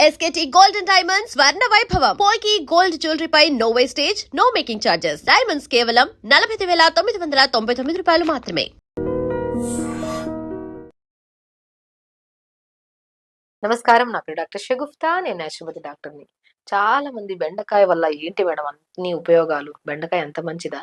SKT Gold and Diamonds స్వర్ణ వైభవం. Polki gold jewellery పై no wastage, no making charges. Diamonds కేవలం 45,999 రూపాయలు మాత్రమే. నమస్కారం, నా పేరు డాక్టర్ షగుఫ్తా. నేను నేచురోపతి డాక్టర్ని. చాలా మంది బెండకాయ వల్ల ఏంటి మేడం అన్ని ఉపయోగాలు, బెండకాయ ఎంత మంచిదా,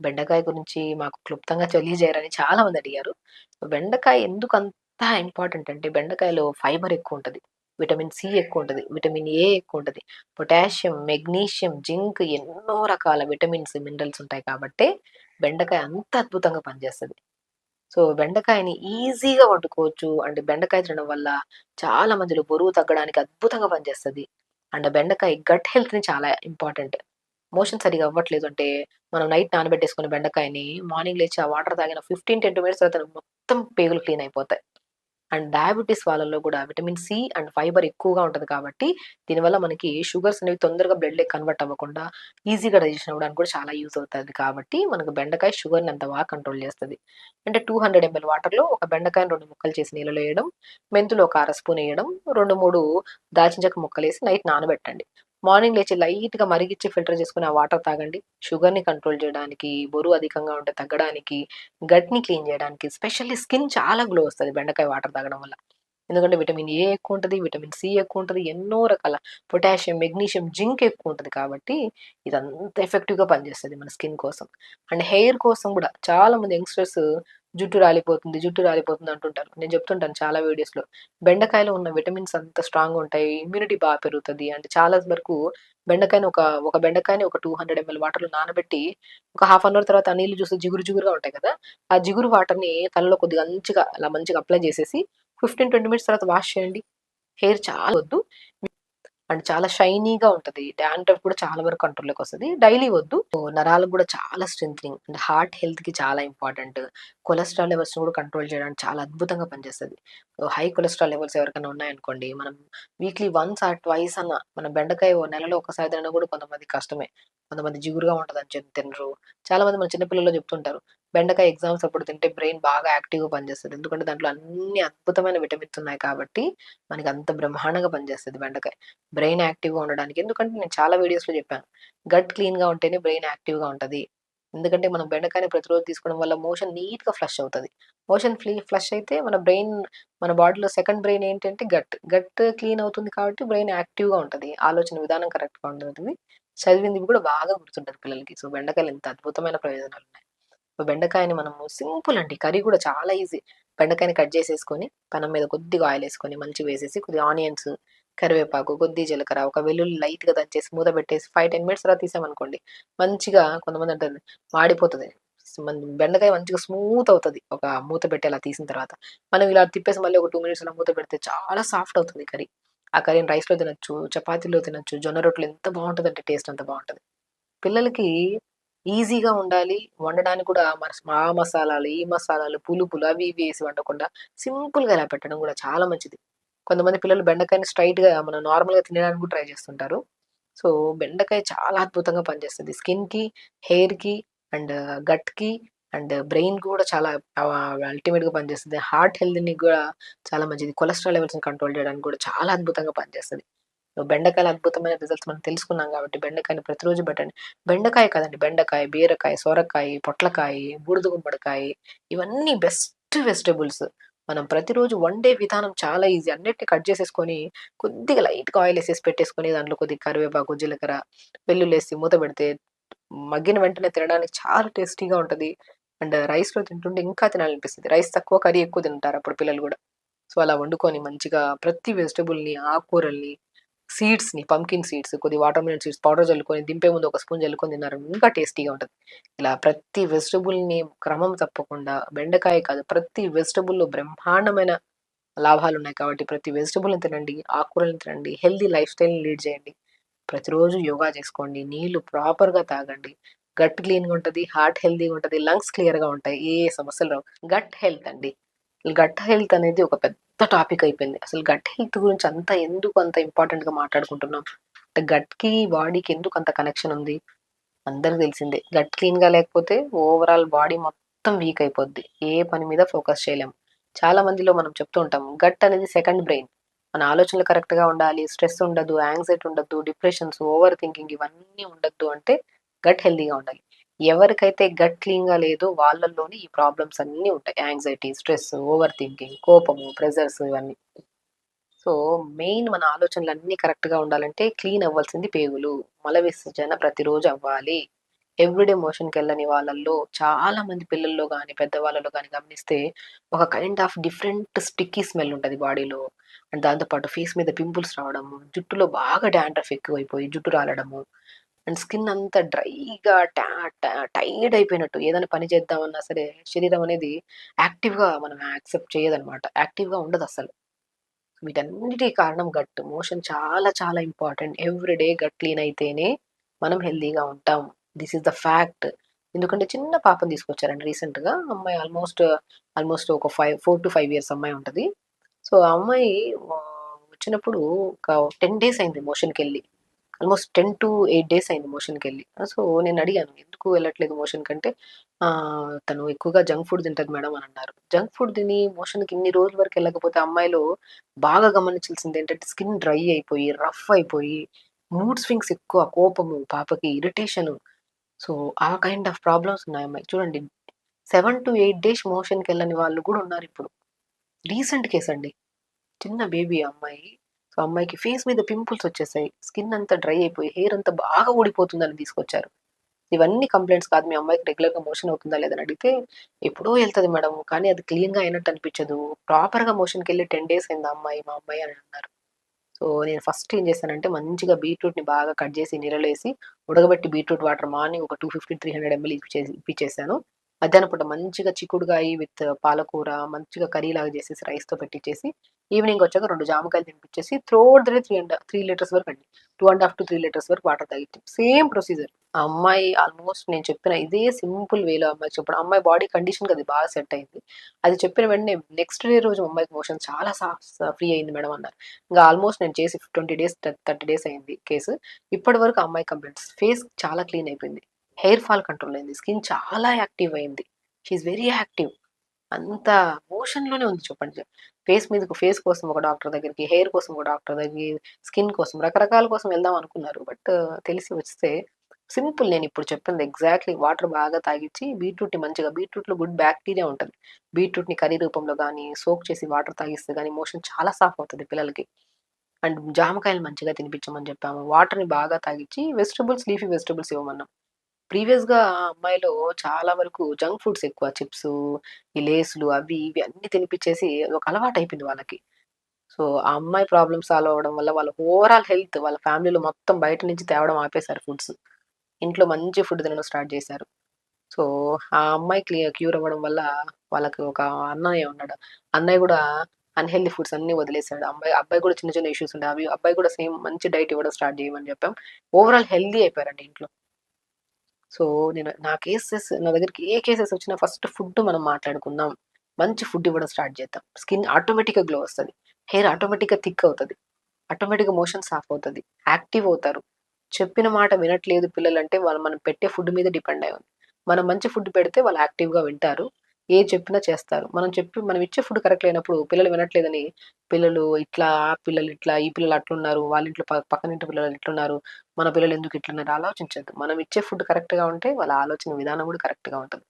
బెండకాయ గురించి మాకు క్లుప్తంగా తెలియజేయరని చాలా మంది అడిగారు. బెండకాయ ఎందుకు అంత ఇంపార్టెంట్ అంటే, బెండకాయలో ఫైబర్ ఎక్కువ ఉంటుంది, విటమిన్ సి ఎక్కువ ఉంటుంది, విటమిన్ ఏ ఎక్కువ ఉంటుంది, పొటాషియం, మెగ్నీషియం, జింక్, ఎన్నో రకాల విటమిన్స్, మినరల్స్ ఉంటాయి కాబట్టి బెండకాయ అంత అద్భుతంగా పనిచేస్తుంది. సో బెండకాయని ఈజీగా వండుకోవచ్చు. అంటే బెండకాయ తినడం వల్ల చాలా మందిలో బరువు తగ్గడానికి అద్భుతంగా పనిచేస్తుంది. అండ్ బెండకాయ గట్ హెల్త్ని చాలా ఇంపార్టెంట్. మోషన్ సరిగా అవ్వట్లేదు అంటే మనం నైట్ నానబెట్టేసుకుని బెండకాయని మార్నింగ్ లేచి ఆ వాటర్ తాగిన 15-20 మినిట్స్ తర్వాత మొత్తం పేగులు క్లీన్ అయిపోతాయి. అండ్ డయాబెటీస్ వాళ్ళలో కూడా విటమిన్ సి అండ్ ఫైబర్ ఎక్కువగా ఉంటుంది కాబట్టి దీనివల్ల మనకి షుగర్స్ అనేవి తొందరగా బ్లడ్లోకి కన్వర్ట్ అవ్వకుండా ఈజీగా డైజెషన్ అవ్వడానికి కూడా చాలా యూజ్ అవుతుంది. కాబట్టి మనకు బెండకాయ షుగర్ని అంత బాగా కంట్రోల్ చేస్తుంది. అంటే 200 ml వాటర్లో ఒక బెండకాయని 2 ముక్కలు చేసి నీళ్ళలో వేయడం, మెంతులు ఒక అర స్పూన్ వేయడం, 2-3 దాల్చిన చెక్క ముక్కలు వేసి నైట్ నానబెట్టండి. మార్నింగ్ లేచి లైట్గా మరిగిచ్చి ఫిల్టర్ చేసుకుని ఆ వాటర్ తాగండి. షుగర్ని కంట్రోల్ చేయడానికి, బరువు అధికంగా ఉంటే తగ్గడానికి, గట్ని క్లీన్ చేయడానికి, స్పెషల్లీ స్కిన్ చాలా గ్లో వస్తుంది బెండకాయ వాటర్ తాగడం వల్ల. ఎందుకంటే విటమిన్ ఏ ఎక్కువ ఉంటుంది, విటమిన్ సి ఎక్కువ ఉంటుంది, ఎన్నో రకాల పొటాషియం, మెగ్నీషియం, జింక్ ఎక్కువ ఉంటుంది కాబట్టి ఇదంతా ఎఫెక్టివ్గా పనిచేస్తుంది మన స్కిన్ కోసం. అండ్ హెయిర్ కోసం కూడా చాలా మంది యంగ్స్టర్స్ జుట్టు రాలిపోతుంది, జుట్టు రాలిపోతుంది అంటుంటారు. నేను చెప్తుంటాను చాలా వీడియోస్లో, బెండకాయలో ఉన్న విటమిన్స్ అంత స్ట్రాంగ్ ఉంటాయి, ఇమ్యూనిటీ బాగా పెరుగుతుంది. అంటే చాలా వరకు బెండకాయని ఒక బెండకాయని ఒక 200 ml వాటర్లో నానబెట్టి ఒక హాఫ్ అన్ అవర్ తర్వాత ఆ నీళ్ళు చూస్తే జిగురు జిగురుగా ఉంటాయి కదా, ఆ జిగురు వాటర్ని తలలో కొద్దిగా మంచిగా అప్లై చేసేసి 15-20 మినిట్స్ తర్వాత వాష్ చేయండి. హెయిర్ చాలా వద్దు అండ్ చాలా షైనీగా ఉంటుంది. డాండ్రఫ్ కూడా చాలా వరకు కంట్రోల్లోకి వస్తుంది. డైలీ వద్దు. నరాలకు కూడా చాలా స్ట్రెంథనింగ్ అండ్ హార్ట్ హెల్త్కి చాలా ఇంపార్టెంట్. కొలెస్ట్రాల్ లెవెల్స్ కూడా కంట్రోల్ చేయడానికి చాలా అద్భుతంగా పనిచేస్తుంది. హై కొలెస్ట్రాల్ లెవెల్స్ ఎవరికైనా ఉన్నాయనుకోండి, మనం వీక్లీ వన్స్ ఆర్ ట్వైస్ అన్న మన బెండకాయ నెలలో ఒకసారి తినడం కూడా కొంతమంది కష్టమే. కొంతమంది జిగురుగా ఉంటుందని చెప్పి తినరు. చాలా మంది మన చిన్నపిల్లలు చెప్తుంటారు, బెండకాయ ఎగ్జామ్స్ అప్పుడు తింటే బ్రెయిన్ బాగా యాక్టివ్గా పనిచేస్తుంది. ఎందుకంటే దాంట్లో అన్ని అద్భుతమైన విటమిన్స్ ఉన్నాయి కాబట్టి మనకి అంత బ్రహ్మాండంగా పనిచేస్తుంది బెండకాయ బ్రెయిన్ యాక్టివ్గా ఉండడానికి. ఎందుకంటే నేను చాలా వీడియోస్లో చెప్పాను, గట్ క్లీన్గా ఉంటేనే బ్రెయిన్ యాక్టివ్గా ఉంటుంది. ఎందుకంటే మనం బెండకాయని ప్రతిరోజు తీసుకోవడం వల్ల మోషన్ నీట్గా ఫ్లష్ అవుతుంది. మోషన్ ఫ్లష్ అయితే మన బాడీలో సెకండ్ బ్రెయిన్ ఏంటంటే గట్ క్లీన్ అవుతుంది కాబట్టి బ్రెయిన్ యాక్టివ్గా ఉంటుంది, ఆలోచన విధానం కరెక్ట్గా ఉంటుంది, చదివింది కూడా బాగా గుర్తుంటుంది పిల్లలకి. సో బెండకాయలు ఎంత అద్భుతమైన ప్రయోజనాలు ఉన్నాయి. సో బెండకాయని మనము సింపుల్ అండి, కర్రీ కూడా చాలా ఈజీ. బెండకాయని కట్ చేసేసుకొని పెనం మీద కొద్దిగా ఆయిల్ వేసుకొని మంచిగా వేసేసి కొద్దిగా ఆనియన్స్, కరివేపాకు, కొద్ది జీలకర్ర, ఒక వెల్లుల్లి లైట్గా దంచేసి మూత పెట్టేసి 5-10 మినిట్స్ తర్వాత తీసామనుకోండి, మంచిగా కొంతమంది అంటారు మాడిపోతుంది, బెండకాయ మంచిగా స్మూత్ అవుతుంది ఒక మూత పెట్టి అలా తీసిన తర్వాత. మనం ఇలా తిప్పేసి మళ్ళీ ఒక 2 మినిట్స్ అలా మూత పెడితే చాలా సాఫ్ట్ అవుతుంది కర్రీ. ఆ కర్రీని రైస్లో తినొచ్చు, చపాతీలో తినొచ్చు, జొన్న రొట్టెలు ఎంత బాగుంటుంది అంటే టేస్ట్ అంత బాగుంటుంది. పిల్లలకి ఈజీగా ఉండాలి, వండడానికి కూడా ఆ మసాలాలు, ఈ మసాలాలు, పులుపులు అవి ఇవి వేసి వండకుండా సింపుల్గా ఇలా పెట్టడం కూడా చాలా మంచిది. కొంతమంది పిల్లలు బెండకాయని స్ట్రైట్‌గా మనం నార్మల్‌గా తినడానికి కూడా ట్రై చేస్తుంటారు. సో, బెండకాయ చాలా అద్భుతంగా పనిచేస్తది. స్కిన్‌కి, హెయిర్‌కి అండ్ గట్‌కి అండ్ బ్రెయిన్‌కి కూడా చాలా అల్టిమేట్‌గా పనిచేస్తది. హార్ట్ హెల్త్‌ని కూడా చాలా మంచిది. కొలెస్ట్రాల్ లెవెల్స్‌ని కంట్రోల్ చేయడానికి కూడా చాలా అద్భుతంగా పనిచేస్తది. సో, బెండకాయల అద్భుతమైన రిజల్ట్స్ మనం తెలుసుకున్నాం కాబట్టి బెండకాయని ప్రతిరోజు పెట్టండి. బెండకాయ కాదండి, బెండకాయ, బీరకాయ, సొరకాయ, పొట్లకాయ, బూడిద గుమ్మడికాయ, ఇవన్నీ బెస్ట్ వెజిటబుల్స్. మనం ప్రతిరోజు వండే విధానం చాలా ఈజీ. అన్నిటిని కట్ చేసేసుకొని కొద్దిగా లైట్‌గా ఆయిల్ ఏసేసి పెట్టేసుకొని దాంట్లో కొద్దిగా కరివేపాకు, జీలకర్ర, వెల్లుల్లేసి మూత పెడితే మగ్గిన వెంటనే తినడానికి చాలా టేస్టీగా ఉంటది. అండ్ రైస్‌లో తింటుంటే ఇంకా తినాలనిపిస్తది. రైస్ తక్కువ, కర్రీ ఎక్కువ తింటారు అప్పుడు పిల్లలు గూడా. సో, అలా వండుకొని మంచిగా ప్రతి వెజిటబుల్‌ని, ఆకుకూరల్ని, సీడ్స్‌ని, పంకిన్ సీడ్స్, కొద్దిగా వాటర్ మిలన్ సీడ్స్ పౌడర్ జల్లుకొని దింపే ముందు ఒక స్పూన్ జల్లుకొని తిన్నారు ఇంకా టేస్టీగా ఉంటది. ఇలా ప్రతి వెజిటబుల్‌ని క్రమం తప్పకుండా, బెండకాయ కాదు ప్రతి వెజిటబుల్‌లో బ్రహ్మాండమైన లాభాలున్నాయి కాబట్టి ప్రతి వెజిటబుల్‌ని తినండి, ఆకుకూరలను తినండి, హెల్తీ లైఫ్ స్టైల్‌ని లీడ్ చేయండి. ప్రతిరోజు యోగా చేసుకోండి, నీళ్లు ప్రాపర్‌గా తాగండి. గట్ క్లీన్‌గా ఉంటది, హార్ట్ హెల్తీగా ఉంటది, లంగ్స్ క్లియర్‌గా ఉంటాయి, ఏ సమస్యలు రావు. గట్ హెల్త్ అండి. గట్ హెల్త్ అనేది ఒక పెద్ద టాపిక్ అయిపోయింది. అసలు గట్ హెల్త్ గురించి ఎందుకు అంత ఇంపార్టెంట్‌గా మాట్లాడుకుంటున్నాం? అంటే గట్‌కి, బాడీకి ఎందుకు అంత కనెక్షన్ ఉంది? అందరికి తెలిసిందే. గట్ క్లీన్‌గా లేకపోతే ఓవరాల్ బాడీ మొత్తం వీక్ అయిపోద్ది. ఏ పని మీద ఫోకస్ చేయలేం. చాలా మందిలో మనం చెప్తూ ఉంటాం, గట్ అనేది సెకండ్ బ్రెయిన్. మన ఆలోచనలు కరెక్ట్‌గా ఉండాలి. స్ట్రెస్ ఉండదు, యాంక్సైటీ ఉండద్దు, డిప్రెషన్స్, ఓవర్ థింకింగ్ ఇవన్నీ ఉండద్దు అంటే గట్ హెల్తీగా ఉండాలి. ఎవరికైతే గట్ క్లీన్‌గా లేదో వాళ్ళలోనే ఈ ప్రాబ్లమ్స్ అన్నీ ఉంటాయి. యాంక్సైటీ, స్ట్రెస్, ఓవర్ థింకింగ్, కోపము, ప్రెషర్స్ ఇవన్నీ. సో, మెయిన్ మన ఆలోచనలన్నీ కరెక్ట్‌గా ఉండాలంటే క్లీన్ అవ్వాల్సింది పేగులు. మల విసర్జన ప్రతిరోజు అవ్వాలి. ఎవ్రీడే మోషన్‌కెళ్ళని వాళ్ళల్లో చాలా మంది పిల్లల్లో గాని, పెద్దవాళ్ళలో గాని గమనిస్తే ఒక kind of different sticky smell ఉంటది బాడీలో. అండ్ దాంతో పాటు ఫేస్ మీద పింపుల్స్ రావడము, జుట్టులో బాగా డాండ్రఫ్ ఎక్కువైపోయి జుట్టు రాలడము, అండ్ స్కిన్ అంతా డ్రైగా టా టా టైర్డ్ అయిపోయినట్టు ఏదైనా పని చేద్దామన్నా సరే శరీరం అనేది యాక్టివ్‌గా మనం యాక్సెప్ట్ చేయదనమాట. యాక్టివ్‌గా ఉండదసలు. వీటన్నిటికి కారణం గట్. మోషన్ చాలా చాలా important. Every day gut clean అయితేనే మనం హెల్తీగా ఉంటాం. This is the fact. ఎందుకంటే చిన్న పాపని తీసుకొచ్చారండి రీసెంట్‌గా. అమ్మాయి ఆల్మోస్ట్ ఒక 4-5 ఇయర్స్ అమ్మాయి ఉంటది. సో, ఆ అమ్మాయి వచ్చినప్పుడు ఒక 10 డేస్ అయింది మోషన్‌కెళ్ళి. ఆల్మోస్ట్ 10-8 డేస్ అయింది మోషన్‌కెళ్ళి. సో, నేనడిగాను, "ఎందుకు వెళ్ళట్లేదు మోషన్‌కంటే" "తను ఎక్కువగా జంక్ ఫుడ్ తింటది మేడం" అని అన్నారు. జంక్ ఫుడ్ తిని మోషన్‌కి ఇన్ని రోజుల వరకు వెళ్ళకపోతే అమ్మాయిలో బాగా గమనించాల్సింది ఏంటంటే స్కిన్ డ్రై అయిపోయి, రఫ్ అయిపోయి, మూడ్ స్వింగ్స్ ఎక్కువ, కోపము, పాపకి ఇరిటేషను. సో, ఆ కైండ్ ఆఫ్ ప్రాబ్లమ్స్ ఉన్నాయి అమ్మాయికి. చూడండి 7-8 డేస్ మోషన్‌కెళ్ళని వాళ్ళు కూడా ఉన్నారిప్పుడు. రీసెంట్ కేస్ అండి. చిన్న బేబీ అమ్మాయి. సో, అమ్మాయికి ఫేస్ మీద పింపుల్స్ వచ్చేసాయి. స్కిన్ అంతా డ్రై అయిపోయి, హెయిర్ అంతా బాగా ఊడిపోతుందని తీసుకొచ్చారు. ఇవన్నీ కంప్లెయింట్స్ కాదు. మీ అమ్మాయికి రెగ్యులర్‌గా మోషన్ అవుతుందా లేదా అని అడిగితే, ఎప్పుడో ఎళ్తది మేడం. కానీ అది క్లీన్‌గా అయినట్టు అనిపించదు. ప్రాపర్‌గా మోషన్‌కెళ్ళి 10 డేస్ అయింది ఆ అమ్మాయి, మా అమ్మాయి అని అన్నారు. సో, నేను ఫస్ట్ ఏం చేశానంటే మంచిగా బీట్రూట్‌ని బాగా కట్ చేసి నీళ్ళలో ఏసి ఉడకబెట్టి బీట్రూట్ వాటర్ మార్నింగ్ ఒక 250, 300 ఎంఎల్ ఇప్పిచ్చేసాను. మధ్యాహ్నం పూట మంచిగా చిక్కుడుగాయి విత్ పాలకూర మంచిగా కర్రీలాగా చేసేసి రైస్‌తో పెట్టిచ్చేసి, ఈవినింగ్ వచ్చాక 2 జామకాయలు తినిపిచ్చేసి త్రూఅవుట్ ద డే 3 లీటర్స్ వరకు అండి. 2 ½ 3 లీటర్స్ వరకు వాటర్ తాగిచ్చాం. Same procedure. ఆ అమ్మాయి ఆల్మోస్ట్ నేను చెప్పిన ఇదే సింపుల్ వేలో అమ్మాయికి చెప్పడం. అమ్మాయి బాడీ కండిషన్‌కి అది బాగా సెట్ అయింది. అది చెప్పిన వెంటనే నెక్స్ట్ డే రోజు అమ్మాయికి మోషన్ చాలా ఫ్రీ అయింది మేడం అన్నారు. ఇంగా ఆల్మోస్ట్ నేను చేసి 20 డేస్, 30 డేస్ అయింది కేసు. ఇప్పటి వరకు ఆ అమ్మాయి కంప్లెయింట్స్. ఫేస్ చాలా క్లీన్ అయిపోయింది. హెయిర్ ఫాల్ కంట్రోల్ అయింది. స్కిన్ చాలా యాక్టివ్ అయింది. She is very active. అంత మోషన్‌లోనే ఉంది చెప్పండి. ఫేస్ కోసం ఒక డాక్టర్ దగ్గరికి, హెయిర్ కోసం ఒక డాక్టర్ దగ్గరికి, స్కిన్ కోసం రకరకాల కోసం వెళ్దాం అనుకున్నారు. బట్ తెలిసి వస్తే సింపుల్ నేనిప్పుడు చెప్పింది ఎగ్జాక్ట్‌లీ వాటర్ బాగా తాగిచ్చి బీట్రూట్‌లో గుడ్ బాక్టీరియా ఉంటది. బీట్రూట్‌ని కర్రీ రూపంలో గానీ, సోక్ చేసి వాటర్ తాగిస్తే గానీ మోషన్ చాలా సాఫ్ అవుతది పిల్లలకి. అండ్ జామకాయలు మంచిగా తినిపించమని చెప్పాము. వాటర్‌ని బాగా తాగిచ్చి లీఫీ వెజిటబుల్స్ ఇవ్వమన్నాం. ప్రీవియస్‌గా ఆ అమ్మాయిలో చాలా వరకు జంక్ ఫుడ్స్ ఎక్కువ. చిప్సు, ఈ లేస్‌లు అవి ఇవి అన్నీ తినిపిచ్చేసి అదొక అలవాటయిపోయింది వాళ్ళకి. సో, ఆ అమ్మాయి ప్రాబ్లమ్ సాల్వ్ అవ్వడం వల్ల వాళ్ళ ఓవరాల్ హెల్త్ వాళ్ళ ఫ్యామిలీలో మొత్తం బయట నుంచి తేవడం ఆపేశారు ఫుడ్స్. ఇంట్లో మంచి ఫుడ్ తినడం స్టార్ట్ చేశారు. సో, ఆ అమ్మాయి క్యూర్ అవ్వడం వల్ల వాళ్ళకి ఒక అన్నయ్య ఉన్నాడు. అన్నయ్య గూడా అన్‌హెల్తీ ఫుడ్స్ అన్నీ వదిలేసాడు. అబ్బాయి కూడా చిన్న చిన్న ఇష్యూస్ ఉండే. అబ్బాయి కూడా సేమ్ మంచి డైట్ ఇవ్వడం స్టార్ట్ చేయమని చెప్పాం. ఓవరాల్ హెల్తీ అయిపోయారండి ఇంట్లో. సో, నేను నా దగ్గరికి ఏ కేసెస్ వచ్చినా ఫస్ట్ ఫుడ్ మనం మాట్లాడుకుందాం. మంచి ఫుడ్ ఇవ్వడం స్టార్ట్ చేద్దాం. స్కిన్ ఆటోమేటిక్‌గా గ్లో వస్తది. హెయిర్ ఆటోమేటిక్‌గా థిక్ అవుతది. ఆటోమేటిక్‌గా మోషన్ సాఫ్ అవుతది. యాక్టివ్ అవుతారు. చెప్పిన మాట వినట్లేదు పిల్లలంటే వాళ్ళు మనం పెట్టే ఫుడ్ మీద డిపెండ్ అయ్యి ఉంది. మనం మంచి ఫుడ్ పెడితే వాళ్ళు యాక్టివ్‌గా వింటారు. ఏది చెప్పినా చేస్తారు. మనం ఇచ్చే ఫుడ్ కరెక్ట్ లేనప్పుడు పిల్లలు వినట్లేదని పిల్లలు ఇట్లా, ఈ పిల్లలు అట్లున్నారు. వాళ్ళ ఇంట్లో పక్కనింటి పిల్లలు ఇట్లున్నారు. మన పిల్లలు ఎందుకు ఇట్లున్నారు ఆలోచించొద్దు. మనం ఇచ్చే ఫుడ్ కరెక్ట్‌గా ఉంటే వాళ్ళ ఆలోచన విధానం కూడా కరెక్ట్‌గా ఉంటది.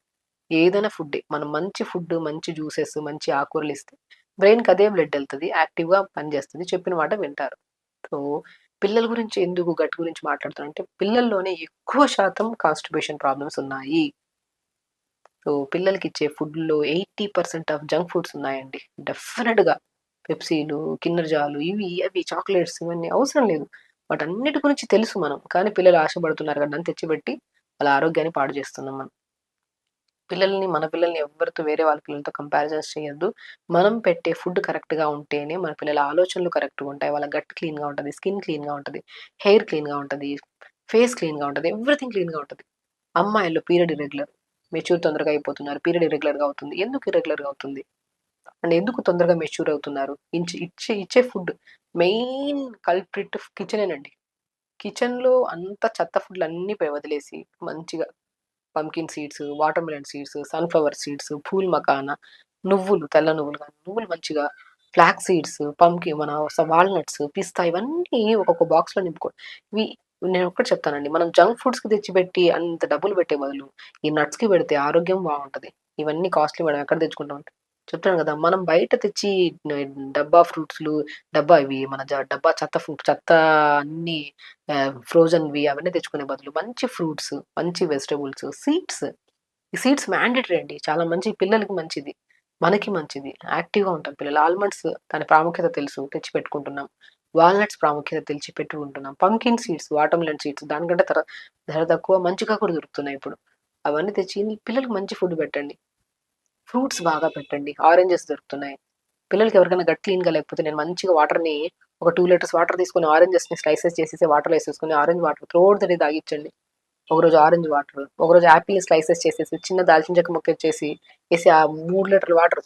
ఏదైనా ఫుడ్డే. మనం మంచి ఫుడ్, మంచి జ్యూసెస్, మంచి ఆకుకూరలిస్తే బ్రెయిన్‌కి అదే బ్లడ్ ఎళ్తది. యాక్టివ్‌గా పనిచేస్తది. చెప్పిన మాట వింటారు. సో, పిల్లల గురించి ఎందుకు గట్ గురించి మాట్లాడుతున్నానంటే, పిల్లల్లోనే ఎక్కువ శాతం కాన్‌స్టిపేషన్ ప్రాబ్లమ్స్ ఉన్నాయి. సో, పిల్లలకిచ్చే ఫుడ్‌లో 80% ఆఫ్ జంక్ ఫుడ్స్ ఉన్నాయండి. డెఫినిట్‌గా. పెప్సీలు, కిండర్ జాలు ఇవి, అవి చాక్లేట్స్ ఇవన్నీ అవసరం లేదు. వాటన్నిటి గురించి తెలుసు మనం. కానీ పిల్లలు ఆశపడుతున్నారు కదా అని తెచ్చిపెట్టి వాళ్ళ ఆరోగ్యాన్ని పాడు చేస్తున్నాం మనం. మన పిల్లల్ని ఎవ్వరితో వేరే వాళ్ళ పిల్లలతో కంపారిజన్స్ చేయొద్దు. మనం పెట్టే ఫుడ్ కరెక్ట్‌గా ఉంటేనే మన పిల్లల ఆలోచనలు కరెక్ట్‌గా ఉంటాయి. వాళ్ళ గట్ క్లీన్‌గా ఉంటది. స్కిన్ క్లీన్‌గా ఉంటది. హెయిర్ క్లీన్‌గా ఉంటది. ఫేస్ క్లీన్‌గా ఉంటది. ఎవ్రీథింగ్ క్లీన్‌గా ఉంటది. అమ్మాయిల్లో పీరియడ్ ఇర్రెగ్యులర్. మెచ్యూర్ తొందరగా అయిపోతున్నారు. పీరియడ్ ఇర్రెగ్యులర్‌గా అవుతుంది. ఎందుకు ఇర్రెగ్యులర్‌గా అవుతుంది? అండ్ ఎందుకు తొందరగా మెచ్యూర్ అవుతున్నారు? ఇచ్చే ఫుడ్ మెయిన్ కల్ప్రిట్ కిచెనేనండి. కిచెన్‌లో అంతా చెత్త ఫుడ్‌లన్నీ వదిలేసి మంచిగా pumpkin seeds, water melon seeds, sunflower seeds, pool makhana, తెల్ల నువ్వులు గాని, నువ్వులు మంచిగా ఫ్లాక్స్ సీడ్స్, పంకి మన వాల్‌నట్స్, పిస్తా ఇవన్నీ ఒక్కొక్క బాక్స్‌లో ఇవి నేను ఒక్కటి చెప్తానండి. మనం జంక్ ఫుడ్స్‌కి తెచ్చిపెట్టి అంత డబ్బులు పెట్టే బదులు, ఈ నట్స్‌కి పెడితే ఆరోగ్యం బావుంటది. ఇవన్నీ కాస్ట్‌లీ మనం ఎక్కడ తెచ్చుకుంటాం? చెప్తాను కదా! మనం బయట తెచ్చి న డబ్బా ఫ్రూట్స్‌లు, డబ్బా ఇవి మన డబ్బా చెత్త అన్నీ ఫ్రోజన్‌వి అవన్నీ తెచ్చుకునే బదులు మంచి ఫ్రూట్స్, మంచి వెజిటబుల్స్, సీడ్స్. ఈ సీడ్స్ మ్యాండేటరీ అండి. చాలా మంచి పిల్లలకి మంచిది. మనకి మంచిది. యాక్టివ్‌గా ఉంటారు పిల్లలు. ఆల్మండ్స్ దాని ప్రాముఖ్యత తెలుసు తెచ్చిపెట్టుకుంటున్నాం. వాల్‌నట్స్ ప్రాముఖ్యత తెలిసి పెట్టుకుంటున్నాం. పంకిన్ సీడ్స్, వాటర్‌మెలన్ సీడ్స్ దానికంటే ధర తక్కువ మంచిగా కూడా దొరుకుతున్నాయి ఇప్పుడు. అవన్నీ తెచ్చి పిల్లలకి మంచి ఫుడ్ పెట్టండి. ఫ్రూట్స్ బాగా పెట్టండి. ఆరెంజెస్ దొరుకుతున్నాయి. పిల్లలకి ఎవరికైనా గట్ క్లీన్‌గా లేకపోతే నేను మంచిగా వాటర్‌ని ఒక 2 లీటర్స్ వాటర్ తీసుకొని ఆరెంజెస్‌ని స్లైసెస్ చేసేసి వాటర్‌లో ఏసేసుకొని orange water throughout the day తాగిచ్చండి. ఒకరోజు ఆరెంజ్ వాటర్, ఒకరోజు యాపిల్‌ని స్లైసెస్ చేసేసి, చిన్న దాల్చిన చెక్క ముక్క ఏసి ఆ 3 లీటర్ల వాటర్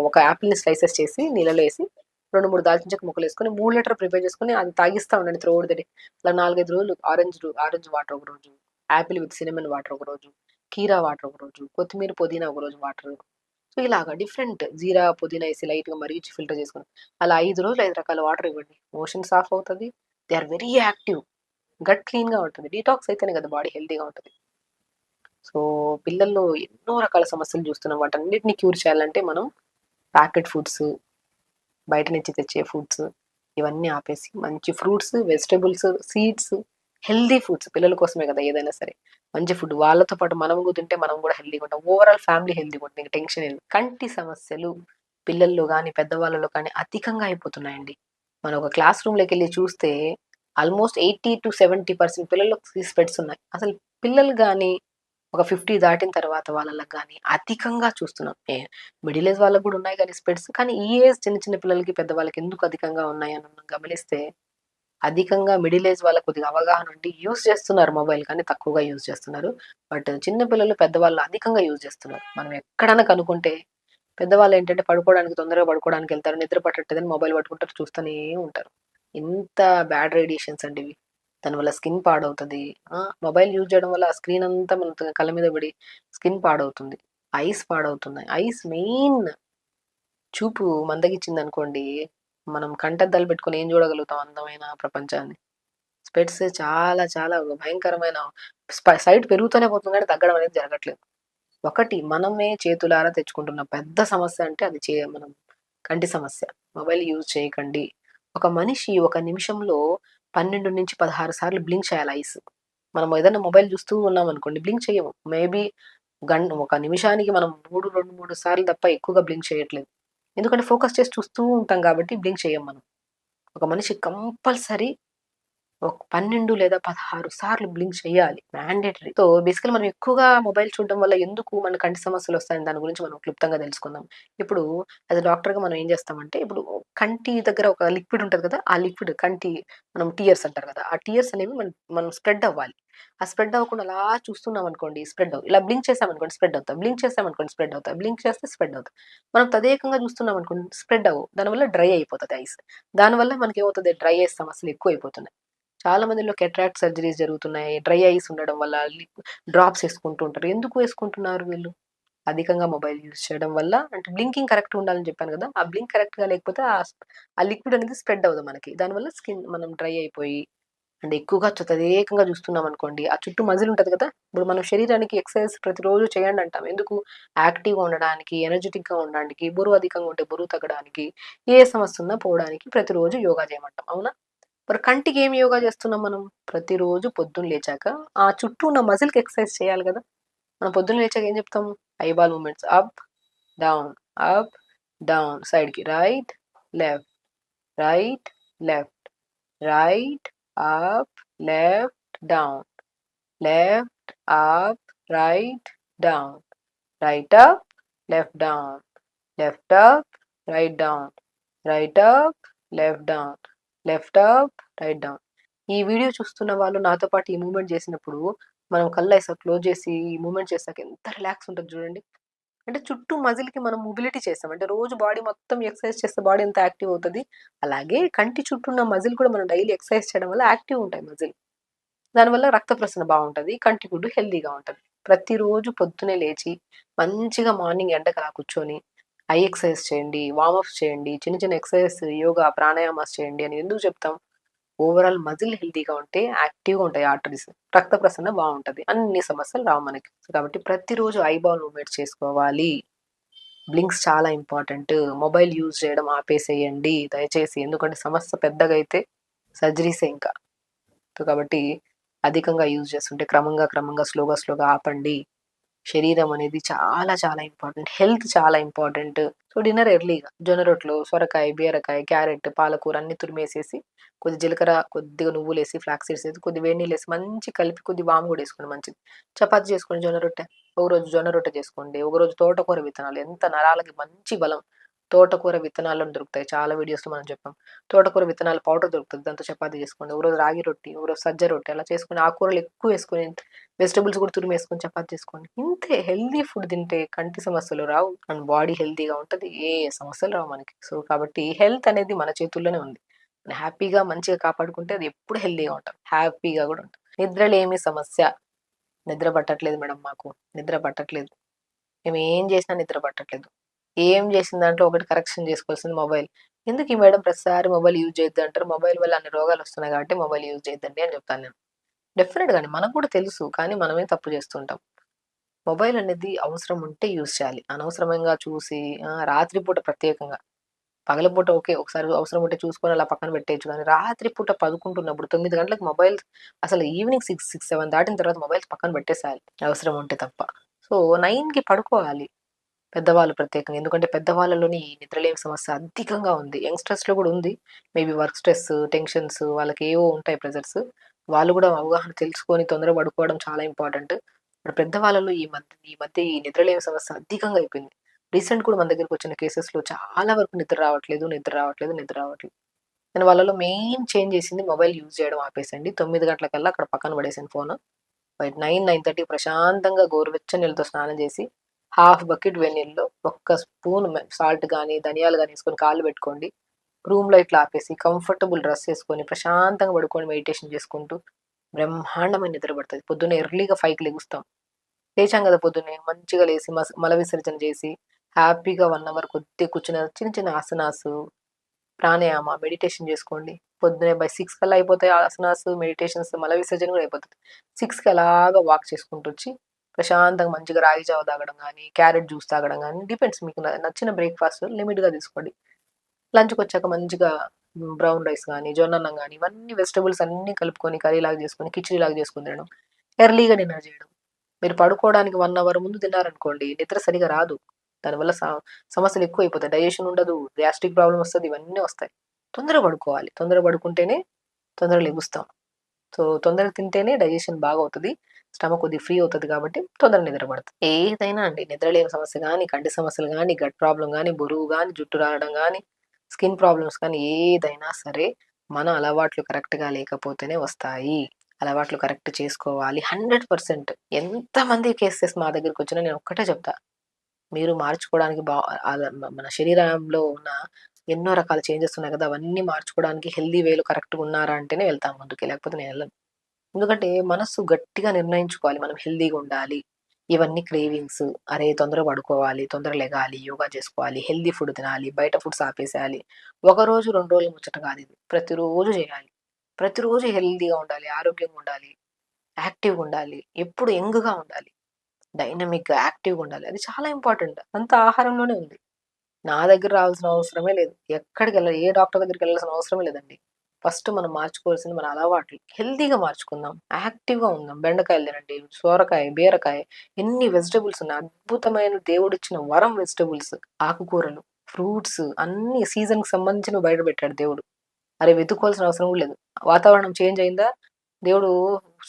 ఒక యాపిల్‌ని స్లైసెస్ చేసి నీళ్ళలో ఏసి 2, 3 దాల్చిన చెక్క ముక్కలేసుకొని 3 లీటర్ ప్రిపేర్ చేసుకొని అది తాగిస్తా ఉండండి త్రూఅవుట్ ద డే. అలా 4, 5 రోజులు ఆరెంజ్ వాటర్ ఒకరోజు, యాపిల్ విత్ సిన్నమన్ వాటర్ ఒకరోజు, కీరా వాటర్ ఒకరోజు, కొత్తిమీర, పుదీనా ఒకరోజు వాటర్. సో, ఇలాగా డిఫరెంట్ జీరా, పుదీనా ఏసి లైట్‌గా మరిగిచ్చి ఫిల్టర్ చేసుకొని, అలా 5 రోజులు 5 రకాల వాటర్ ఇవ్వండి. మోషన్ సాఫ్ అవుతది. They are very active. Gut క్లీన్‌గా ఉంటుంది. డీటాక్స్ అయితేనే కదా బాడీ హెల్తీగా ఉంటది. సో, పిల్లల్లో ఎన్నో రకాల సమస్యలు చూస్తున్నాం. వాటన్నిటిని క్యూర్ చేయాలంటే మనం ప్యాకెట్ ఫుడ్స్, బయట నుంచి తెచ్చే ఫుడ్స్ ఇవన్నీ ఆపేసి మంచి fruits, vegetables, seeds, healthy foods పిల్లల కోసమే కదా ఏదైనా సరే. మంచి ఫుడ్ వాళ్ళతో పాటు మనం కూడా తింటే మనం కూడా హెల్తీగా ఉంటాం. ఓవరాల్ ఫ్యామిలీ హెల్తీగా ఉంటుంది. ఇంక టెన్షన్ లేదు. కంటి సమస్యలు పిల్లల్లో గానీ, పెద్దవాళ్ళలో కానీ అధికంగా అయిపోతున్నాయండి. మనం ఒక క్లాస్ రూమ్‌లోకెళ్ళి చూస్తే ఆల్మోస్ట్ 80-70% పిల్లలకు స్పెట్స్ ఉన్నాయి. అసలు పిల్లలు గాని ఒక 50 దాటిన తర్వాత వాళ్ళకి గాని అధికంగా చూస్తున్నాం. మిడిల్ ఏజ్ వాళ్ళకి కూడా ఉన్నాయి గాని స్పెట్స్. కానీ ఈ ఏజ్ చిన్న చిన్న పిల్లలకి, పెద్దవాళ్ళకి ఎందుకు అధికంగా ఉన్నాయని మనం గమనిస్తే, అధికంగా మిడిల్ ఏజ్ వాళ్ళకి కొద్దిగా అవగాహన ఉండి యూజ్ చేస్తున్నారు మొబైల్ కానీ తక్కువగా యూజ్ చేస్తున్నారు. బట్ చిన్న పిల్లలు, పెద్దవాళ్ళు అధికంగా యూజ్ చేస్తున్నారు. మనం ఎక్కడన్నా కనుక్కుంటే పెద్దవాళ్ళేంటంటే పడుకోవడానికి తొందరగా పడుకోవడానికెళ్తారు. నిద్ర పట్టట్లేదని మొబైల్ పట్టుకుంటారు. చూస్తూనే ఉంటారు. ఎంత బ్యాడ్ రేడియేషన్స్ అండి ఇవి. దానివల్ల స్కిన్ పాడవుతది. మొబైల్ యూజ్ చేయడం వల్ల ఆ స్క్రీన్ అంతా మన కళ్ళ మీద పడి స్కిన్ పాడవుతుంది. ఐస్ పాడవుతున్నాయి. ఐస్ మెయిన్ చూపు మందగించిందనుకోండి, మనం కంటద్దాలు పెట్టుకొని ఏం చూడగలుగుతాం అందమైన ప్రపంచాన్ని. స్పెట్స్ చాలా చాలా భయంకరమైన సైట్ పెరుగుతూనే పోతుంది కానీ తగ్గడం అనేది జరగట్లేదు. ఒకటి మనమే చేతులారా తెచ్చుకుంటున్న పెద్ద సమస్య అంటే అది మనం కంటి సమస్య. మొబైల్ యూజ్ చేయకండి. ఒక మనిషి ఒక నిమిషంలో 12-16 సార్లు బ్లింక్ చేయాలి ఐస్. మనం ఏదైనా మొబైల్ చూస్తూ ఉన్నామనుకోండి బ్లింక్ చెయ్యము. మేబీ ఒక నిమిషానికి మనం 2, 3 సార్లు తప్ప ఎక్కువగా బ్లింక్ చేయట్లేదు. ఎందుకంటే ఫోకస్ చేసి చూస్తూ ఉంటాం కాబట్టి బ్లింక్ చెయ్యం మనం. ఒక మనిషి కంపల్సరీ ఒక 12 లేదా 16 సార్లు బ్లింక్ చేయాలి. మ్యాండేటరీ. సో, బేసికల్లీ మనం ఎక్కువగా మొబైల్ చూడడం వల్ల ఎందుకు మన కంటి సమస్యలొస్తాయని దాని గురించి మనం క్లుప్తంగా తెలుసుకుందాం. ఇప్పుడు యాస్ ఎ డాక్టర్‌గా మనం ఏం చేస్తామంటే, ఇప్పుడు కంటి దగ్గర ఒక లిక్విడ్ ఉంటది కదా! ఆ లిక్విడ్ మనం టియర్స్ అంటారు కదా! ఆ టియర్స్ అనేవి మనం స్ప్రెడ్ అవ్వాలి. ఆ స్ప్రెడ్ అవ్వకుండా అలా చూస్తున్నామనుకోండి స్ప్రెడ్ అవ్వవు. ఇలా బ్లింక్ చేసామనుకోండి స్ప్రెడ్ అవుతాయి. బ్లింక్ చేసామనుకోండి స్ప్రెడ్ అవుతాయి. బ్లింక్ చేస్తే స్ప్రెడ్ అవుతాయి. మనం తదేకంగా చూస్తున్నామనుకోండి స్ప్రెడ్ అవ్వవు. దానివల్ల డ్రై అయిపోతది ఐస్. దానివల్ల మనకేమవుతది డ్రై ఐస్ సమస్యలు ఎక్కువైపోతున్నాయి. చాలా మందిలో కెట్రాక్ట్ సర్జరీస్ జరుగుతున్నాయి. డ్రై ఐస్ ఉండడం వల్ల డ్రాప్స్ ఏసుకుంటూ ఉంటారు. ఎందుకు వేసుకుంటున్నారు వీళ్ళు? అధికంగా మొబైల్ యూజ్ చేయడం వల్ల అంటే బ్లింకింగ్ కరెక్ట్‌గా ఉండాలని చెప్పాను గదా! ఆ బ్లింక్ కరెక్ట్‌గా లేకపోతే ఆ లిక్విడ్ అనేది స్ప్రెడ్ అవ్వదు మనకి. దానివల్ల మనం డ్రై అయిపోయి అండ్ ఎక్కువగా తదేకంగా చూస్తున్నామనుకోండి, ఆ చుట్టూ మజిల్ ఉంటది కదా! ఇప్పుడు మన శరీరానికి ఎక్సర్‌సైజ్ ప్రతిరోజు చేయండి అంటాం. ఎందుకు? యాక్టివ్‌గా ఉండడానికి, ఎనర్జిటిక్‌గా ఉండడానికి, బరువు అధికంగా ఉంటే బరువు తగ్గడానికి, ఏ సమస్య ఉన్నా పోవడానికి ప్రతిరోజు యోగా చేయమంటాం. అవునా? మరి కంటికి ఏం యోగా చేస్తున్నాం మనం? ప్రతిరోజు పొద్దున్న లేచాక ఆ చుట్టూ ఉన్న మజిల్‌కి ఎక్సర్‌సైజ్ చేయాలి గదా! మనం పొద్దున్న లేచాక ఏం చెప్తాం? Eyeball movements down, up, down, సైడ్‌కి right, left, right, left, right, up, left, down, left, up, right, down, right up, left down, left up, right down, right up, left down, left up, right down. ఈ video చూస్తున్న వాళ్ళు నాతో పాటు ఈ movement చేసినప్పుడు, మనం కళ్ళైసా close చేసి ఈ మూవ్‌మెంట్ చేసాక ఎంత రిలాక్స్ ఉంటది చూడండి. అంటే చుట్టూ మజిల్‌కి మనం మొబిలిటీ చేసాం. అంటే రోజు బాడీ మొత్తం ఎక్సర్‌సైజ్ చేస్తే బాడీ ఎంత యాక్టివ్ అవుతది. అలాగే కంటి చుట్టూ ఉన్న మజిల్ కూడా మనం డైలీ ఎక్సర్‌సైజ్ చేయడం వల్ల యాక్టివ్ ఉంటాయి మజిల్. దానివల్ల రక్త ప్రసరణ బావుంటది. కంటి గుడ్డు హెల్తీగా ఉంటది. ప్రతిరోజు పొద్దున్నే లేచి మంచిగా మార్నింగ్ ఎండకు అలా కూర్చొని ఐ ఎక్సర్సైజ్ చేయండి, వార్మప్స్ చేయండి, చిన్న చిన్న ఎక్సర్సైజ్, యోగా, ప్రాణాయామాస్ చేయండి అని ఎందుకు చెప్తాం? ఓవరాల్ మజిల్ హెల్తీగా ఉంటే యాక్టివ్‌గా ఉంటాయి ఆర్టరీస్. రక్త ప్రసరణ బావుంటది. అన్ని సమస్యలు రావు మనకి. కాబట్టి ప్రతిరోజు ఐబాల్ మూవ్‌మెంట్స్ చేసుకోవాలి. బ్లింక్స్ చాలా ఇంపార్టెంట్. మొబైల్ యూజ్ చేయడం ఆపేసేయండి దయచేసి. ఎందుకంటే సమస్య పెద్దగా అయితే సర్జరీసే ఇంకా. కాబట్టి అధికంగా యూజ్ చేస్తుంటే క్రమంగా స్లోగా ఆపండి. శరీరం అనేది చాలా చాలా ఇంపార్టెంట్. హెల్త్ చాలా ఇంపార్టెంట్. సో, డిన్నర్ ఎర్లీగా జొన్న రొట్టెలు, సొరకాయ, బీరకాయ, క్యారెట్, పాలకూర అన్నీ తురిమేసేసి, కొద్ది జీలకర్ర, కొద్దిగా నువ్వులేసి, ఫ్లాక్స్ సీడ్స్ ఏసి, కొద్దిగా వేడి నీళ్ళేసి మంచిగా కలిపి కొద్దిగా వాము కూడా ఏసుకోండి మంచిది. చపాతీ చేసుకోండి జొన్న రొట్టె. ఒకరోజు జొన్న రొట్టె చేసుకోండి. ఒకరోజు తోటకూర విత్తనాలు ఎంత నరాలకి మంచి బలం. తోటకూర విత్తనాలను దొరుకుతాయి. చాలా వీడియోస్‌లో మనం చెప్పాం. తోటకూర విత్తనాల పౌడర్ దొరుకుతది. దాంతో చపాతీ చేసుకోండి. ఒకరోజు రాగి రొట్టి, ఒకరోజు సజ్జ రొట్టె అలా చేసుకొని ఆకుకూరలు ఎక్కువేసుకొని వెజిటబుల్స్ కూడా తురిమేసుకొని చపాతీ చేసుకోండి. ఇంతే హెల్తీ ఫుడ్ తింటే కంటి సమస్యలు రావు. అండ్ బాడీ హెల్తీగా ఉంటది. ఏ సమస్యలు రావు మనకి. సో, కాబట్టి హెల్త్ అనేది మన చేతుల్లోనే ఉంది. మనం హ్యాపీగా మంచిగా కాపాడుకుంటే అది ఎప్పుడు హెల్తీగా ఉంటాం. హ్యాపీగా కూడా ఉంటాం. నిద్రలేమి సమస్య. నిద్ర పట్టట్లేదు మేడం మాకు. నిద్ర పట్టట్లేదు. మేము ఏం చేసినా నిద్ర పట్టట్లేదు. ఏం చేసిన దాంట్లో ఒకటి కరెక్షన్ చేసుకోవాల్సింది మొబైల్. ఎందుకు ఈ మేడం ప్రతిసారి మొబైల్ యూజ్ చేయొద్దు అంటారు. మొబైల్ వల్ల అన్ని రోగాలు వస్తున్నాయి కాబట్టి మొబైల్ యూజ్ చేయొద్దండి అని చెప్తాను నేను. డెఫినెట్‌గానే మనకు కూడా తెలుసు. కానీ మనమే తప్పు చేస్తుంటాం. మొబైల్ అనేది అవసరం ఉంటే యూజ్ చేయాలి. అనవసరంగా చూసి రాత్రి పూట ప్రత్యేకంగా. పగలపూట ఓకే. ఒకసారి అవసరం ఉంటే చూసుకొని అలా పక్కన పెట్టేయొచ్చు. కానీ రాత్రి పూట పడుకుంటున్నప్పుడు 9 గంటలకు మొబైల్ అసలు ఈవినింగ్ 6, 7 దాటిన తర్వాత మొబైల్స్ పక్కన పెట్టేసేయాలి. అవసరం ఉంటే తప్ప. సో, 9కి పడుకోవాలి. పెద్దవాళ్ళు ప్రత్యేకంగా. ఎందుకంటే పెద్దవాళ్ళలోని ఈ నిద్రలేమి సమస్య అధికంగా ఉంది. యంగ్‌స్టర్స్‌లో కూడా ఉంది. మేబీ వర్క్ స్ట్రెస్, టెన్షన్స్ వాళ్ళకి ఏవో ఉంటాయి ప్రెషర్స్. వాళ్ళు కూడా అవగాహన తెలుసుకొని తొందరగా పడుకోవడం చాలా ఇంపార్టెంట్. ఇప్పుడు పెద్దవాళ్ళలో ఈ మధ్య ఈ నిద్రలేమి సమస్య అధికంగా అయిపోయింది. రీసెంట్ కూడా మన దగ్గరకొచ్చిన కేసెస్‌లో చాలా వరకు నిద్ర రావట్లేదు. నేను వాళ్ళలో మెయిన్ చేంజ్ చేసింది మొబైల్ యూజ్ చేయడం ఆపేసండి. 9 గంటలకల్లా అక్కడ పక్కన పడేసాను ఫోను. బై 9:30 ప్రశాంతంగా గోరువెచ్చని నీళ్ళతో స్నానం చేసి, హాఫ్ బకెట్ వేడినీళ్ళలో ఒక్క స్పూన్ సాల్ట్ గాని, ధనియాలు గాని ఏసుకొని కాళ్ళు పెట్టుకోండి. రూమ్ లైట్లు ఆపేసి, కంఫర్టబుల్ డ్రెస్ ఏసుకొని, ప్రశాంతంగా పడుకొని మెడిటేషన్ చేసుకుంటూ, బ్రహ్మాండమైన నిద్ర పడతది. పొద్దున్నే ఎర్లీగా 5కి లెగుస్తాం. లేచాం గదా పొద్దున్నే, మంచిగా లేసి మల విసర్జన చేసి, హ్యాపీగా 1 అవర్ కొద్దిగా కూర్చుని చిన్న చిన్న ఆసనాసు, ప్రాణాయామ, మెడిటేషన్ చేసుకోండి. పొద్దున్నే బై 6 కల్లా అయిపోతాయి ఆసనాస్, మెడిటేషన్స్, మల విసర్జన కూడా అయిపోతది. 6కి అలాగా వాక్ చేసుకుంటూ వచ్చి, ప్రశాంతంగా మంచిగా రాగి జావ తాగడం గానీ, క్యారెట్ జ్యూస్ తాగడం గానీ, డిపెండ్స్ మీకు నచ్చిన బ్రేక్‌ఫాస్ట్ లిమిట్‌గా తీసుకోండి. లంచ్‌కొచ్చాక మంచిగా బ్రౌన్ రైస్ గానీ, జొన్నన్నం గానీ, ఇవన్నీ వెజిటబుల్స్ అన్నీ కలుపుకొని కర్రీలాగా చేసుకొని, కిచిడీలాగా చేసుకొని తినడం. ఎర్లీగా డిన్నర్ చేయడం. మీరు పడుకోవడానికి 1 అవర్ ముందు తిన్నారనుకోండి, నిద్ర సరిగ్గా రాదు. దానివల్ల సమస్యలు ఎక్కువైపోతాయి. డైజెషన్ ఉండదు, గ్యాస్ట్రిక్ ప్రాబ్లమ్ వస్తది, ఇవన్నీ వస్తాయి. తొందరగా పడుకోవాలి. తొందరగా పడుకుంటేనే తొందరగా లెగుస్తాం. సో, తొందరగా తింటేనే డైజెషన్ బాగవుతది. స్టమక్ కొద్దిగా ఫ్రీ అవుతది కాబట్టి తొందరగా నిద్ర పడతది. ఏదైనా అండి నిద్రలేమి సమస్య గానీ, కంటి సమస్యలు గానీ, గట్ ప్రాబ్లమ్ గానీ, బరువు గానీ, జుట్టు రాలడం గానీ, స్కిన్ ప్రాబ్లమ్స్ కానీ ఏదైనా సరే మన అలవాట్లు కరెక్ట్‌గా లేకపోతేనే వస్తాయి. అలవాట్లు కరెక్ట్ చేసుకోవాలి. 100% ఎంతమంది కేసెస్ మా దగ్గరకొచ్చినా నేను ఒక్కటే చెప్తా. మీరు మార్చుకోవడానికి మన శరీరంలో ఉన్న ఎన్నో రకాల చేంజెస్ ఉన్నాయి కదా! అవన్నీ మార్చుకోవడానికి హెల్తీ వేలో కరెక్ట్‌గా ఉన్నారా అంటేనే వెళ్తాం ముందుకి. లేకపోతే నేనెళ్ళను. ఎందుకంటే మనస్సు గట్టిగా నిర్ణయించుకోవాలి. మనం హెల్తీగా ఉండాలి. ఇవన్నీ క్రేవింగ్స్. అరే! తొందరగా పడుకోవాలి, తొందరగా లెగాలి, యోగా చేసుకోవాలి, హెల్తీ ఫుడ్ తినాలి, బయట ఫుడ్స్ ఆపేసేయాలి. ఒకరోజు, 2 రోజుల ముచ్చట కాదిది. ప్రతిరోజు చేయాలి. ప్రతిరోజు హెల్తీగా ఉండాలి, ఆరోగ్యంగా ఉండాలి, యాక్టివ్‌గా ఉండాలి, ఎప్పుడు యంగ్‌గా ఉండాలి, డైనమిక్‌గా, యాక్టివ్‌గా ఉండాలి. అది చాలా ఇంపార్టెంట్. అంతా ఆహారంలోనే ఉంది. నా దగ్గర రావాల్సిన అవసరమే లేదు. ఏ డాక్టర్ దగ్గరికెళ్ళాల్సిన అవసరమే లేదండి. ఫస్ట్ మనం మార్చుకోవాల్సింది మన అలవాట్లు. హెల్తీగా మార్చుకుందాం. యాక్టివ్‌గా ఉందాం. బెండకాయలు తినండి, సోరకాయ, బీరకాయ ఎన్ని వెజిటబుల్స్ ఉన్నాయి. అద్భుతమైన దేవుడిచ్చిన వరం వెజిటబుల్స్. ఆకుకూరలు, ఫ్రూట్స్ అన్నీ సీజన్‌కి సంబంధించినవి బయట పెట్టాడు దేవుడు. అరే! వెతుక్కోవాల్సిన అవసరం కూడా లేదు. వాతావరణం చేంజ్ అయిందా? దేవుడు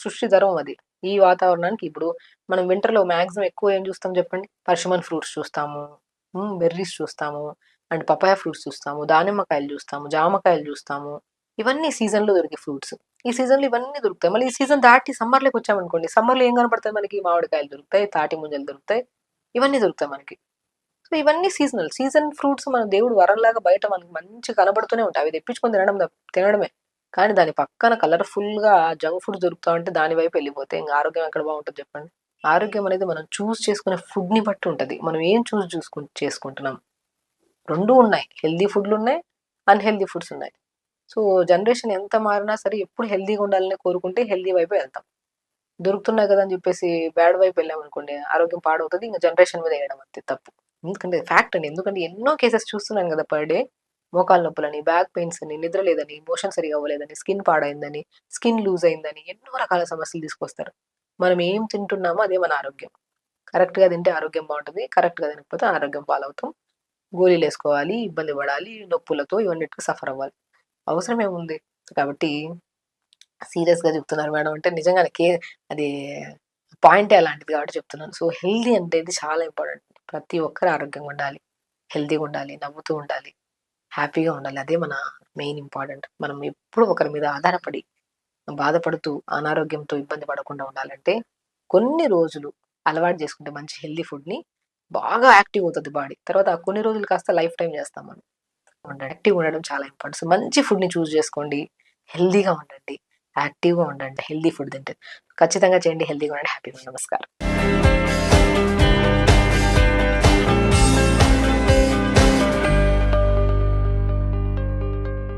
సృష్టి ధర్మం అది. ఈ వాతావరణానికి ఇప్పుడు మనం వింటర్‌లో మాక్సిమం ఎక్కువ ఏం చూస్తాం చెప్పండి? పర్షిమన్ ఫ్రూట్స్ చూస్తాము. బెర్రీస్ చూస్తాము. అండ్ పపాయ ఫ్రూట్స్ చూస్తాము. దానిమ్మకాయలు చూస్తాము. జామకాయలు చూస్తాము. ఇవన్నీ సీజన్‌లో దొరికే ఫ్రూట్స్. ఈ సీజన్‌లో ఇవన్నీ దొరుకుతాయి. మళ్ళీ ఈ సీజన్ దాటి సమ్మర్‌లోకి వచ్చామనుకోండి. సమ్మర్‌లో ఏం కనపడతాయి మనకి? మామిడికాయలు దొరుకుతాయి. తాటి ముంజలు దొరుకుతాయి. ఇవన్నీ దొరుకుతాయి మనకి. సో, ఇవన్నీ సీజనల్. సీజన్ ఫ్రూట్స్ మన దేవుడు వరంలాగా బయట మనకు మంచిగా కనబడుతూనే ఉంటాయి. అవి తెప్పించుకొని తినడమే. కానీ దాని పక్కన కలర్‌ఫుల్‌గా జంక్ ఫుడ్ దొరుకుతా ఉంటే దాని వైపు వెళ్ళిపోతే ఇంక ఆరోగ్యం ఎక్కడ బావుంటది చెప్పండి? ఆరోగ్యం అనేది మనం చూజ్ చేసుకునే ఫుడ్‌ని బట్టి ఉంటది. మనం ఏం చేసుకుంటున్నాం. రెండు ఉన్నాయి, హెల్దీ ఫుడ్లు ఉన్నాయి, అన్హెల్దీ ఫుడ్స్ ఉన్నాయి. సో జనరేషన్ ఎంత మారినా సరే ఎప్పుడు హెల్దీగా ఉండాలని కోరుకుంటే హెల్దీ వైపే వెళ్తాం. దొరుకుతున్నాయి కదా అని చెప్పేసి బ్యాడ్ వైపు వెళ్ళామనుకోండి ఆరోగ్యం పాడవుతుంది, ఇంకా జనరేషన్ మీద వేయడం అంతే తప్పు. ఎందుకంటే ఫ్యాక్ట్ అండి, ఎందుకంటే ఎన్నో కేసెస్ చూస్తున్నాను కదా పర్ డే. మోకాళ్ళ నొప్పులని, బ్యాక్ పెయిన్స్ అని, నిద్ర లేదని, మోషన్ సరిగా అవ్వలేదని, స్కిన్ పాడైందని, స్కిన్ లూజ్ అయిందని ఎన్నో రకాల సమస్యలు తీసుకొస్తారు. మనం ఏం తింటున్నామో అదే మన ఆరోగ్యం. కరెక్ట్గా తింటే ఆరోగ్యం బాగుంటుంది, కరెక్ట్గా తినకపోతే ఆరోగ్యం పాలవుతాం. గోళీలు వేసుకోవాలి, ఇబ్బంది పడాలి, నొప్పులతో ఇవన్నిటికి సఫర్ అవ్వాలి. అవసరం ఏముంది? కాబట్టి సీరియస్‌గా చెప్తున్నారు మేడం అంటే నిజంగానే అది పాయింటే అలాంటిది కాబట్టి చెప్తున్నాను. సో, హెల్తీ అనేది చాలా ఇంపార్టెంట్. ప్రతి ఒక్కరు ఆరోగ్యంగా ఉండాలి, హెల్తీగా ఉండాలి, నవ్వుతూ ఉండాలి, హ్యాపీగా ఉండాలి. అదే మన మెయిన్ ఇంపార్టెంట్. మనం ఎప్పుడు ఒకరి మీద ఆధారపడి, బాధపడుతూ, అనారోగ్యంతో ఇబ్బంది పడకుండా ఉండాలంటే కొన్ని రోజులు అలవాటు చేసుకుంటే మంచి హెల్తీ ఫుడ్‌ని బాగా యాక్టివ్ అవుతది బాడీ. తర్వాత ఆ కొన్ని రోజులు కాస్త లైఫ్ టైమ్ చేస్తాం మనం. యాక్టివ్‌గా ఉండడం చాలా ఇంపార్టెంట్. సో, మంచి ఫుడ్‌ని చూజ్ చేసుకోండి. హెల్తీగా ఉండండి. యాక్టివ్‌గా ఉండండి. హెల్తీ ఫుడ్ తింటే. ఖచ్చితంగా చేయండి. హెల్తీగా ఉండండి. హ్యాపీగా ఉండండి. నమస్కారం.